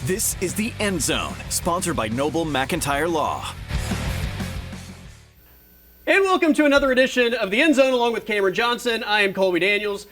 This is The End Zone, sponsored by Noble McIntyre Law. And welcome to another edition of The End Zone along with Camryn Johnson. I am Colby Daniels.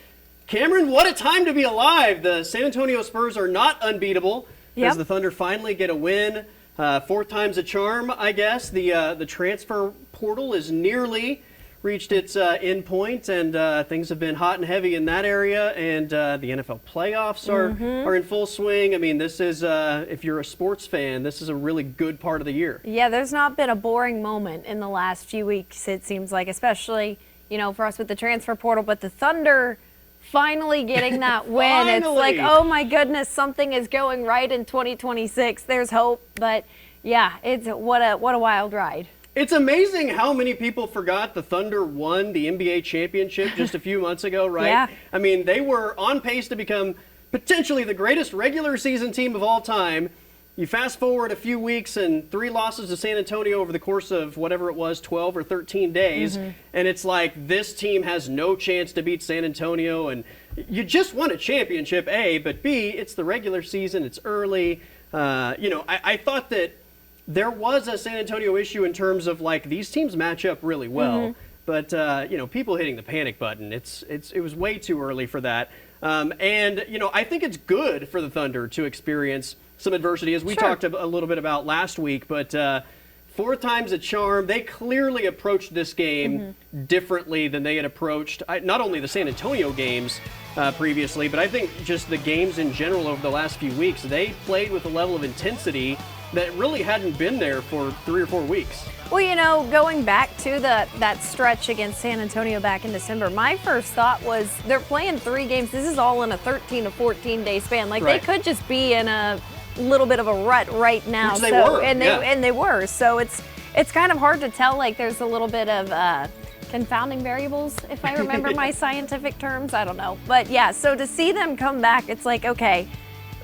Camryn, what a time to be alive. The San Antonio Spurs are not unbeatable as the Thunder finally get a win. Fourth time's a charm, I guess. The transfer portal is nearly reached its end point, and things have been hot and heavy in that area, and the NFL playoffs are in full swing. I mean, this is, if you're a sports fan, this is a really good part of the year. Yeah, there's not been a boring moment in the last few weeks, it seems like, especially, for us with the transfer portal, but the Thunder finally getting that win. It's like, oh my goodness, something is going right in 2026. There's hope, but yeah, it's what a wild ride. It's amazing how many people forgot the Thunder won the NBA championship just a few months ago, right? Yeah. I mean, they were on pace to become potentially the greatest regular season team of all time. You fast forward a few weeks and 3 losses to San Antonio over the course of whatever it was, 12 or 13 days. And it's like this team has no chance to beat San Antonio. And you just won a championship, A, but B, it's the regular season. It's early. I thought that there was a San Antonio issue in terms of like these teams match up really well, but people hitting the panic button. It was way too early for that. I think it's good for the Thunder to experience some adversity, as we talked a little bit about last week. But fourth time's a charm. They clearly approached this game differently than they had approached not only the San Antonio games previously, but I think just the games in general over the last few weeks. They played with a level of intensity that really hadn't been there for 3 or 4 weeks. Well, going back to that stretch against San Antonio back in December, my first thought was they're playing 3 games. This is all in a 13 to 14-day span. Like, they could just be in a little bit of a rut right now. Which they were. And they were. So it's kind of hard to tell. Like, there's a little bit of confounding variables, if I remember my scientific terms. I don't know. But, yeah, so to see them come back, it's like, okay,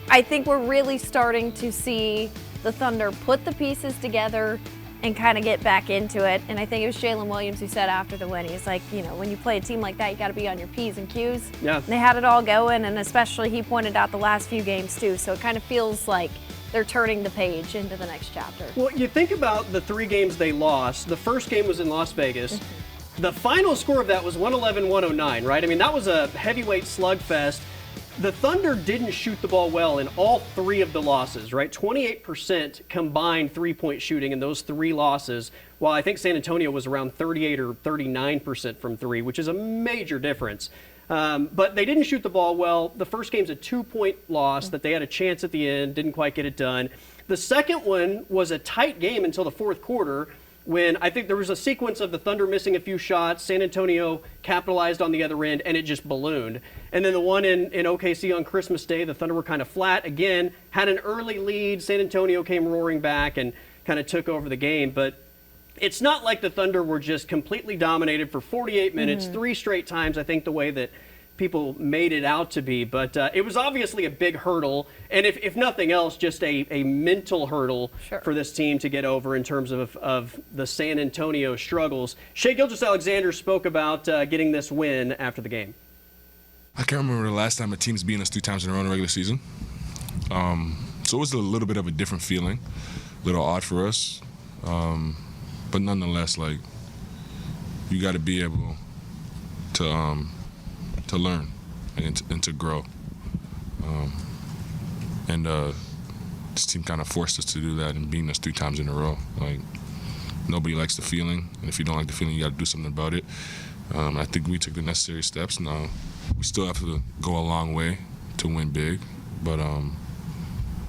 I think we're really starting to see the Thunder put the pieces together and kind of get back into it. And I think it was Jalen Williams who said after the win, he's like, when you play a team like that, you got to be on your P's and Q's. Yeah. And they had it all going, and especially he pointed out the last few games too. So it kind of feels like they're turning the page into the next chapter. Well, you think about the 3 games they lost. The first game was in Las Vegas. The final score of that was 111-109, right? I mean, that was a heavyweight slugfest. The Thunder didn't shoot the ball well in all 3 of the losses, right? 28% combined three-point shooting in those 3 losses, while I think San Antonio was around 38 or 39% from 3, which is a major difference. But they didn't shoot the ball well. The first game's a 2-point loss that they had a chance at the end, didn't quite get it done. The second one was a tight game until the fourth quarter, when I think there was a sequence of the Thunder missing a few shots, San Antonio capitalized on the other end, and it just ballooned. And then the one in OKC on Christmas Day, the Thunder were kind of flat. Again, had an early lead. San Antonio came roaring back and kind of took over the game. But it's not like the Thunder were just completely dominated for 48 minutes, 3 straight times, I think the way that people made it out to be. But it was obviously a big hurdle, and if nothing else, just a mental hurdle for this team to get over in terms of the San Antonio struggles. Shai Gilgeous-Alexander spoke about getting this win after the game. I can't remember the last time a team's beaten us 2 times in a row in the regular season. So it was a little bit of a different feeling, a little odd for us. But nonetheless, like, you got to be able to learn and to grow. This team kind of forced us to do that and beating us 3 times in a row. Like, nobody likes the feeling, and if you don't like the feeling, you got to do something about it. I think we took the necessary steps. Now, we still have to go a long way to win big, but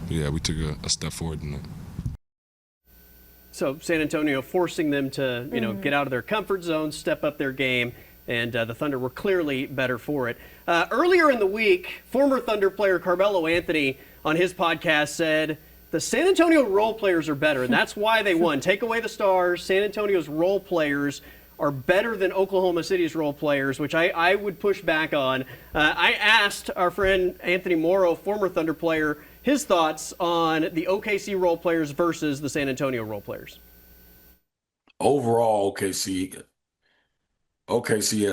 yeah, we took a step forward in it. So San Antonio forcing them to, get out of their comfort zone, step up their game, and the Thunder were clearly better for it. Earlier in the week, former Thunder player Carmelo Anthony on his podcast said, the San Antonio role players are better, and that's why they won. Take away the stars, San Antonio's role players are better than Oklahoma City's role players, which I would push back on. I asked our friend Anthony Morrow, former Thunder player, his thoughts on the OKC role players versus the San Antonio role players. Overall, OKC OKC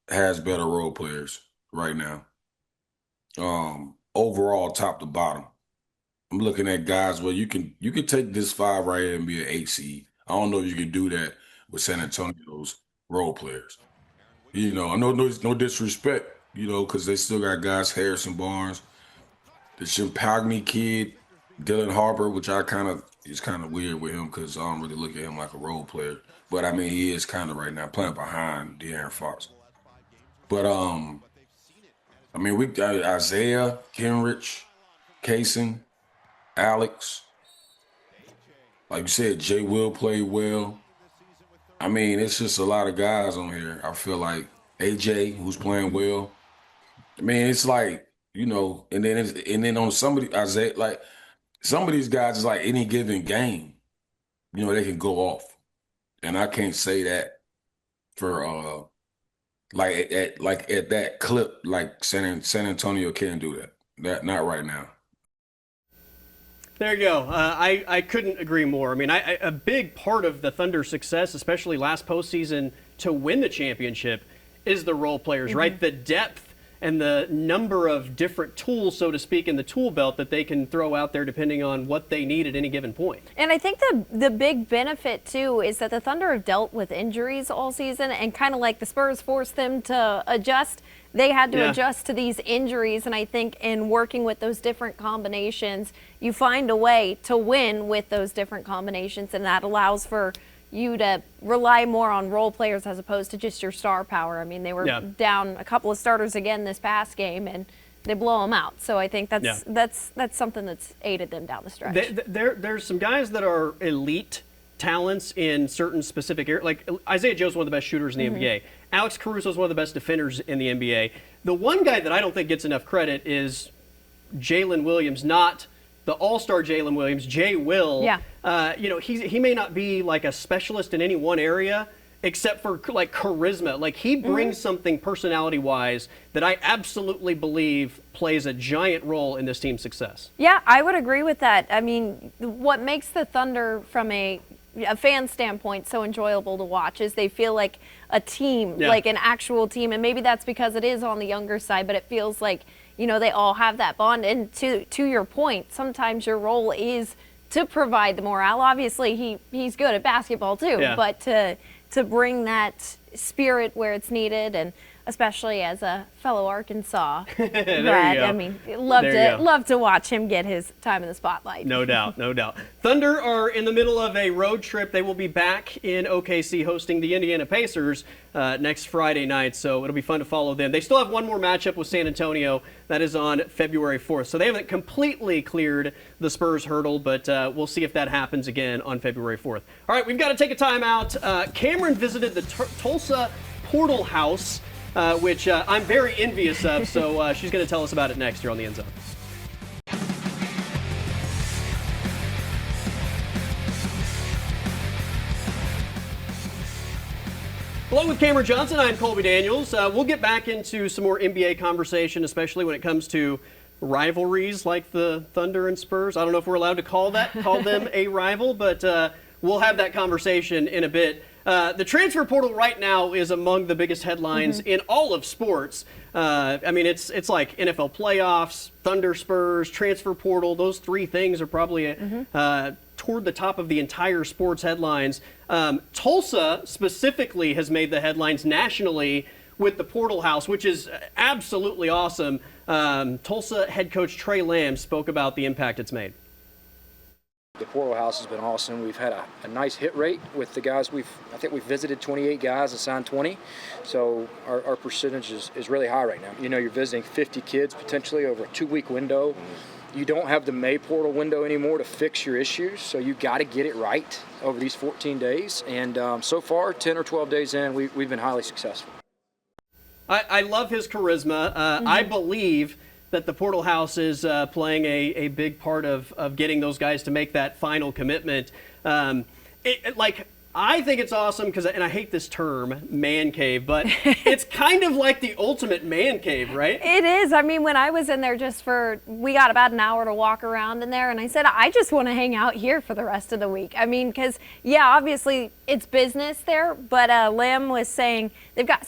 has better role players right now. Overall, top to bottom. I'm looking at guys where you can take this 5 right here and be an 8 seed. I don't know if you can do that with San Antonio's role players. You know, I know no disrespect, you know, because they still got guys, Harrison Barnes, the Champagne kid, Dylan Harper, which is kind of weird with him because I don't really look at him like a role player. But I mean, he is kind of right now playing behind De'Aaron Fox. But I mean, we got Isaiah, Kenrich, Kaysen, Alex. Like you said, Jay Will played well. I mean, it's just a lot of guys on here. I feel like AJ, who's playing well. I mean, it's like, you know, and then on somebody, Isaiah, like some of these guys is like any given game, you know, they can go off. And I can't say that for like at that clip, like San Antonio can't do that. Not right now. There you go. I couldn't agree more. I mean, a big part of the Thunder's success, especially last postseason, to win the championship, is the role players, right? The depth and the number of different tools, so to speak, in the tool belt that they can throw out there depending on what they need at any given point. And I think the big benefit, too, is that the Thunder have dealt with injuries all season, and kind of like the Spurs forced them to adjust, they had to adjust to these injuries. And I think in working with those different combinations, you find a way to win with those different combinations, and that allows for you to rely more on role players as opposed to just your star power. I mean, they were down a couple of starters again this past game, and they blow them out. So I think that's something that's aided them down the stretch. There's some guys that are elite talents in certain specific areas. Like Isaiah Joe's one of the best shooters in the NBA. Alex Caruso's one of the best defenders in the NBA. The one guy that I don't think gets enough credit is Jalen Williams, not the all-star Jalen Williams, Jay Will. You know, he may not be like a specialist in any one area, except for like charisma. Like he brings something personality-wise that I absolutely believe plays a giant role in this team's success. Yeah, I would agree with that. I mean, what makes the Thunder from a fan standpoint so enjoyable to watch is they feel like a team, like an actual team. And maybe that's because it is on the younger side, but it feels like, you know, they all have that bond. And to your point, sometimes your role is to provide the morale. Obviously, he's good at basketball too, but to bring that spirit where it's needed, and especially as a fellow Arkansas grad, I mean, love to watch him get his time in the spotlight. No doubt, no doubt. Thunder are in the middle of a road trip. They will be back in OKC hosting the Indiana Pacers next Friday night, so it'll be fun to follow them. They still have one more matchup with San Antonio. That is on February 4th. So they haven't completely cleared the Spurs hurdle, but we'll see if that happens again on February 4th. All right, we've got to take a timeout. Camryn visited the Tulsa Portal House, which I'm very envious of, so she's going to tell us about it next here on The End Zone. Along with Camryn Johnson, I'm Colby Daniels. We'll get back into some more NBA conversation, especially when it comes to rivalries like the Thunder and Spurs. I don't know if we're allowed to call them a rival, but we'll have that conversation in a bit. The transfer portal right now is among the biggest headlines in all of sports. I mean, it's like NFL playoffs, Thunder, Spurs, transfer portal. Those three things are probably toward the top of the entire sports headlines. Tulsa specifically has made the headlines nationally with the Portal House, which is absolutely awesome. Tulsa head coach Trey Lamb spoke about the impact it's made. The Portal House has been awesome. We've had a nice hit rate with the guys. I think we've visited 28 guys and signed 20. So our percentage is really high right now. You know, you're visiting 50 kids potentially over a 2-week window. You don't have the May portal window anymore to fix your issues, so you got to get it right over these 14 days. And so far, 10 or 12 days in, we've been highly successful. I love his charisma. I believe that the Portal House is playing a big part of getting those guys to make that final commitment. Like I think it's awesome because, and I hate this term, man cave, but it's kind of like the ultimate man cave, right? It is. I mean, when I was in there we got about an hour to walk around in there, and I said, I just want to hang out here for the rest of the week. I mean, because, yeah, obviously it's business there, but Lamb was saying they've got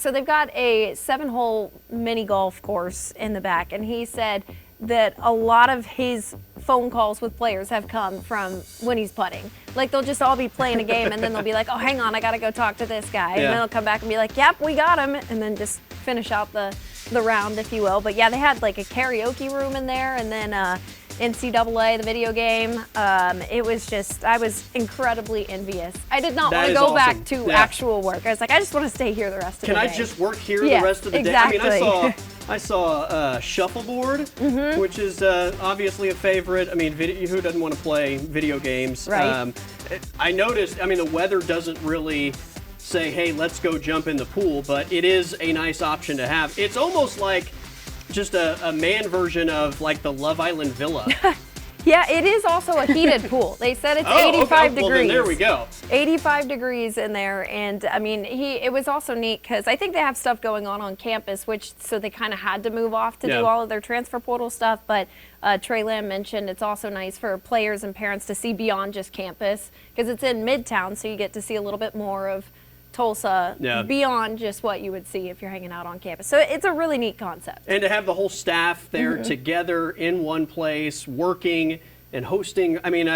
a 7-hole mini golf course in the back, and he said that a lot of his phone calls with players have come from when he's putting. Like, they'll just all be playing a game, and then they'll be like, oh, hang on, I got to go talk to this guy. And then they'll come back and be like, yep, we got him, and then just finish out the round, if you will. But, yeah, they had, like, a karaoke room in there, and then NCAA, the video game. It was just, I was incredibly envious. I did not want to go back to actual work. I was like, I just want to stay here the rest of the day. Can I just work here the rest of the day? I mean, I saw Shuffleboard, which is obviously a favorite. I mean, who doesn't want to play video games? Right. I noticed, I mean, the weather doesn't really say, hey, let's go jump in the pool, but it is a nice option to have. It's almost like just a man version of like the Love Island Villa. Yeah, it is also a heated pool. They said it's 85 degrees. Well, then there we go. 85 degrees in there, and I mean, it was also neat because I think they have stuff going on campus, so they kind of had to move off to do all of their transfer portal stuff. But Trey Lamb mentioned it's also nice for players and parents to see beyond just campus because it's in Midtown, so you get to see a little bit more of Tulsa beyond just what you would see if you're hanging out on campus. So it's a really neat concept. And to have the whole staff there together in one place, working and hosting. I mean,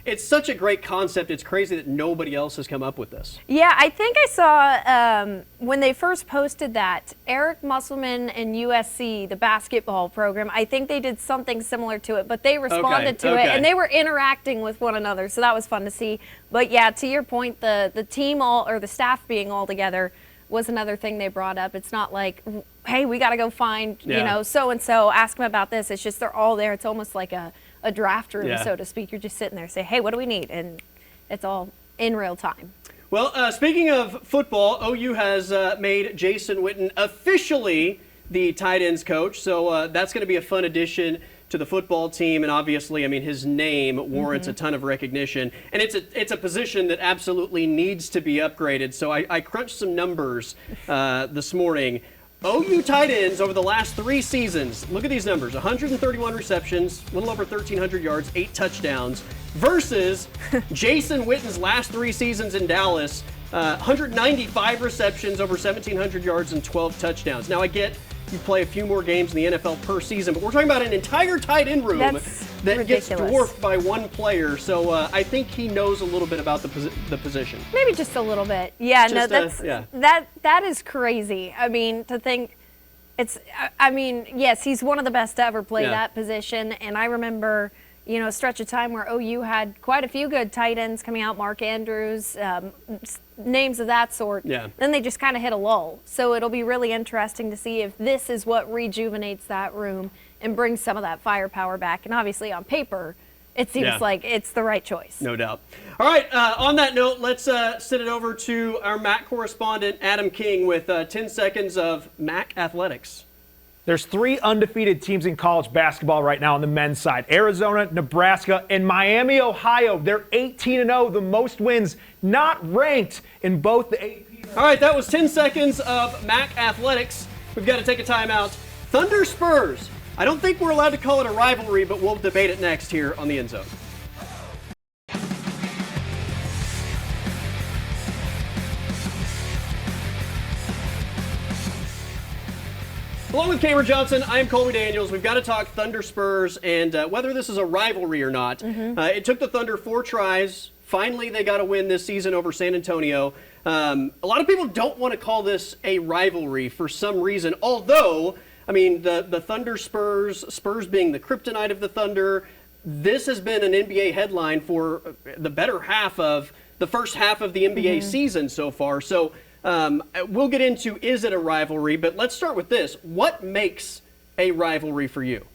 it's such a great concept. It's crazy that nobody else has come up with this. Yeah, I think I saw when they first posted that, Eric Musselman and USC, the basketball program, I think they did something similar to it, but they responded to it, and they were interacting with one another, so that was fun to see. But yeah, to your point, the team the staff being all together was another thing they brought up. It's not like, hey, we got to go find, so-and-so, ask them about this. It's just they're all there. It's almost like a draft room, so to speak. You're just sitting there, say, hey, what do we need? And it's all in real time. Well, speaking of football, OU has made Jason Witten officially the tight ends coach. So that's going to be a fun addition to the football team. And obviously, I mean, his name warrants a ton of recognition. And it's a position that absolutely needs to be upgraded. So I crunched some numbers this morning. OU tight ends over the last 3 seasons, look at these numbers, 131 receptions, a little over 1,300 yards, 8 touchdowns, versus Jason Witten's last 3 seasons in Dallas, 195 receptions, over 1,700 yards, and 12 touchdowns. Now, I get you play a few more games in the NFL per season, but we're talking about an entire tight end room that gets dwarfed by one player. So I think he knows a little bit about the position. Maybe just a little bit. Yeah, that is crazy. I mean, to think yes, he's one of the best to ever play that position. And I remember, a stretch of time where OU had quite a few good tight ends coming out, Mark Andrews, names of that sort. Yeah. Then they just kind of hit a lull. So it'll be really interesting to see if this is what rejuvenates that room and brings some of that firepower back. And obviously on paper, it seems like it's the right choice. No doubt. All right, on that note, let's send it over to our MAC correspondent, Adam King, with 10 seconds of MAC athletics. There's 3 undefeated teams in college basketball right now on the men's side. Arizona, Nebraska, and Miami, Ohio. They're 18-0, the most wins not ranked in both the AP. All right, that was 10 seconds of MAC athletics. We've got to take a timeout. Thunder Spurs. I don't think we're allowed to call it a rivalry, but we'll debate it next here on the End Zone. Along with Camryn Johnson, I am Colby Daniels. We've got to talk Thunder Spurs and whether this is a rivalry or not. It took the Thunder 4 tries. Finally, they got a win this season over San Antonio. A lot of people don't want to call this a rivalry for some reason, although, I mean, the Thunder Spurs being the kryptonite of the Thunder, this has been an NBA headline for the better half of the first half of the NBA season so far. So we'll get into, is it a rivalry? But let's start with this. What makes a rivalry for you?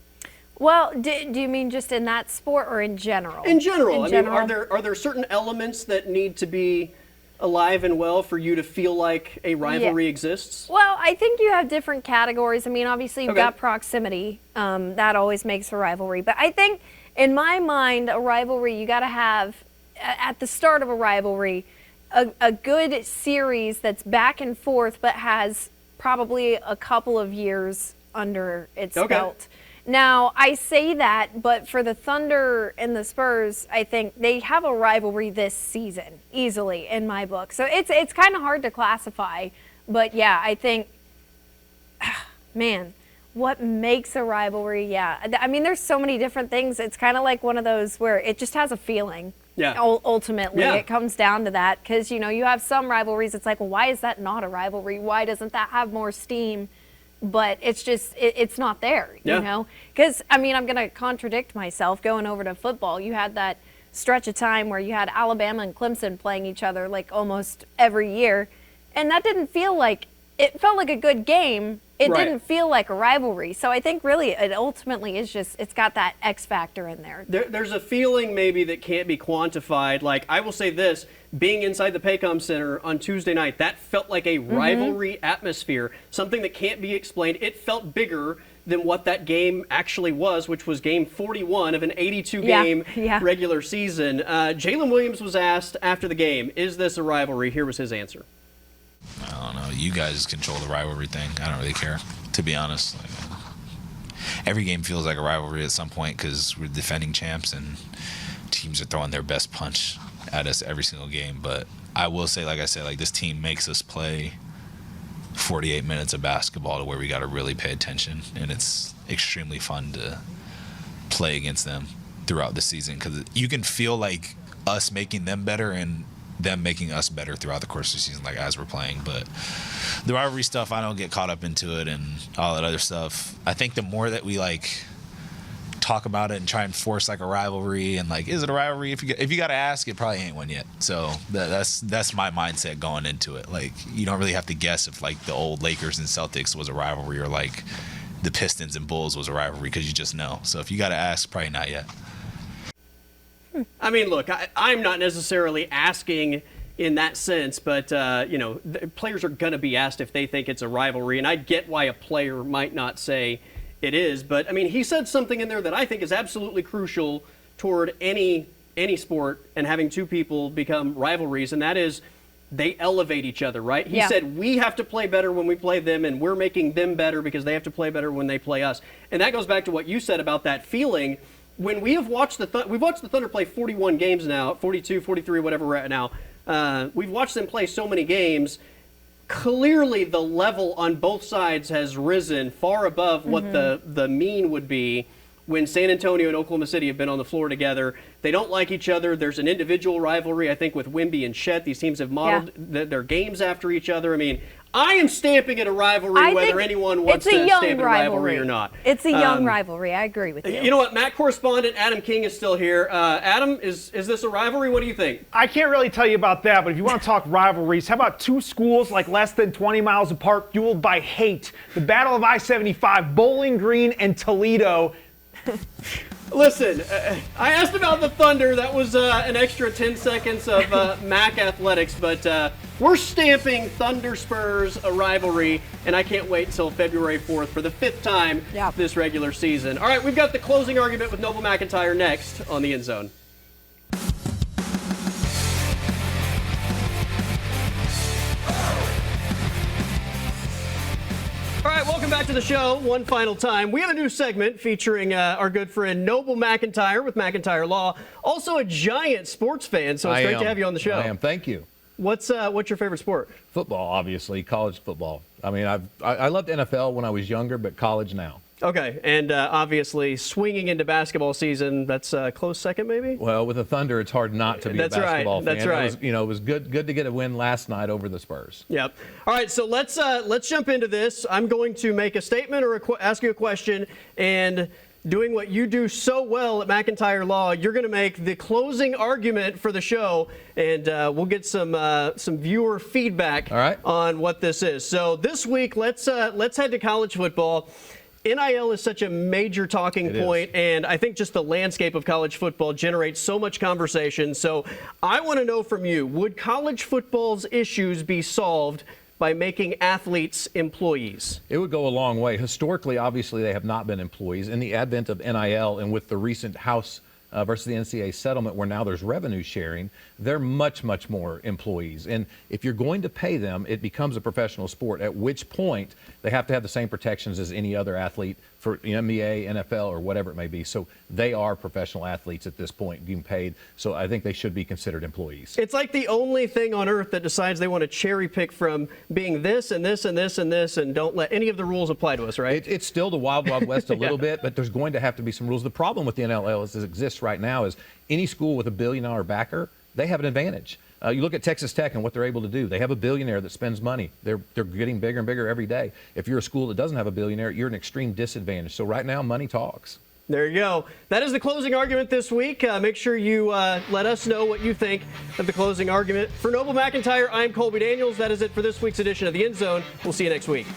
Well, do you mean just in that sport or in general? In general. Are there certain elements that need to be alive and well for you to feel like a rivalry exists? Well, I think you have different categories. I mean, obviously you've got proximity. That always makes a rivalry. But I think, in my mind, a rivalry, you got to have, at the start of a rivalry, a good series that's back and forth, but has probably a couple of years under its belt. Now, I say that, but for the Thunder and the Spurs, I think they have a rivalry this season, easily, in my book. So it's kind of hard to classify. But, yeah, I think, man, what makes a rivalry? Yeah. I mean, there's so many different things. It's kind of like one of those where it just has a feeling. Yeah. Ultimately, it comes down to that. Because, you have some rivalries. It's like, well, why is that not a rivalry? Why doesn't that have more steam? But it's just, it's not there, you know? Because, I mean, I'm going to contradict myself. Going over to football, you had that stretch of time where you had Alabama and Clemson playing each other like almost every year. And that didn't feel like, it felt like a good game. It didn't feel like a rivalry. So I think really it ultimately is just, it's got that X factor in there. There's a feeling maybe that can't be quantified. Like, I will say this, being inside the Paycom Center on Tuesday night, that felt like a rivalry atmosphere, something that can't be explained. It felt bigger than what that game actually was, which was game 41 of an 82-game regular season. Jalen Williams was asked after the game, is this a rivalry? Here was his answer. I don't know. You guys control the rivalry thing. I don't really care, to be honest. Every game feels like a rivalry at some point because we're defending champs and teams are throwing their best punch at us every single game. But I will say, like I said, like this team makes us play 48 minutes of basketball to where we got to really pay attention, and it's extremely fun to play against them throughout the season because you can feel like us making them better and them making us better throughout the course of the season, like as we're playing. But the rivalry stuff, I don't get caught up into it and all that other stuff. I think the more that we like talk about it and try and force like a rivalry and like, is it a rivalry? If you got to ask, it probably ain't one yet. So that's my mindset going into it. Like, you don't really have to guess if like the old Lakers and Celtics was a rivalry or like the Pistons and Bulls was a rivalry because you just know. So if you got to ask, probably not yet. I mean, look, I'm not necessarily asking in that sense, but, players are going to be asked if they think it's a rivalry, and I get why a player might not say it is. But, I mean, he said something in there that I think is absolutely crucial toward any sport and having two people become rivalries, and that is they elevate each other, right? He said we have to play better when we play them, and we're making them better because they have to play better when they play us. And that goes back to what you said about that feeling. When we have watched we've watched the Thunder play 41 games now, 42, 43, whatever we're at now. We've watched them play so many games. Clearly, the level on both sides has risen far above what the mean would be when San Antonio and Oklahoma City have been on the floor together. They don't like each other. There's an individual rivalry, I think, with Wemby and Chet. These teams have modeled their games after each other. I mean, I am stamping it a rivalry whether anyone wants to stamp it a rivalry or not. It's a young rivalry. I agree with you. You know what? Matt correspondent Adam King is still here. Adam, is this a rivalry? What do you think? I can't really tell you about that, but if you want to talk rivalries, how about two schools like less than 20 miles apart fueled by hate? The Battle of I-75, Bowling Green and Toledo. Listen, I asked about the Thunder. That was an extra 10 seconds of Mac Athletics, but we're stamping Thunder Spurs a rivalry, and I can't wait until February 4th for the 5th time this regular season. All right, we've got the closing argument with Noble McIntyre next on the End Zone. All right, welcome back to the show one final time. We have a new segment featuring our good friend Noble McIntyre with McIntyre Law, also a giant sports fan, so it's great to have you on the show. I am. Thank you. What's your favorite sport? Football, obviously, college football. I mean, I loved NFL when I was younger, but college now. Okay, and obviously swinging into basketball season, that's a close second maybe? Well, with the Thunder, it's hard not to be a basketball fan. That's right. It was good to get a win last night over the Spurs. Yep. All right, so let's jump into this. I'm going to make a statement or ask you a question, and doing what you do so well at McIntyre Law, you're going to make the closing argument for the show, and we'll get some viewer feedback on what this is. So this week, let's head to college football. NIL is such a major talking point, and I think just the landscape of college football generates so much conversation. So I want to know from you, would college football's issues be solved by making athletes employees? It would go a long way. Historically, obviously, they have not been employees. In the advent of NIL and with the recent House versus the NCAA settlement where now there's revenue sharing, they're much, much more employees. And if you're going to pay them, it becomes a professional sport, at which point they have to have the same protections as any other athlete for the NBA, NFL, or whatever it may be. So they are professional athletes at this point being paid. So I think they should be considered employees. It's like the only thing on earth that decides they want to cherry pick from being this and this and this and this and don't let any of the rules apply to us, right? It's still the wild, wild west a little bit, but there's going to have to be some rules. The problem with the NLL as it exists right now is any school with $1 billion backer, they have an advantage. You look at Texas Tech and what they're able to do. They have a billionaire that spends money. They're getting bigger and bigger every day. If you're a school that doesn't have a billionaire, you're an extreme disadvantage. So right now, money talks. There you go. That is the closing argument this week. Make sure you let us know what you think of the closing argument. For Noble McIntyre, I'm Colby Daniels. That is it for this week's edition of The End Zone. We'll see you next week.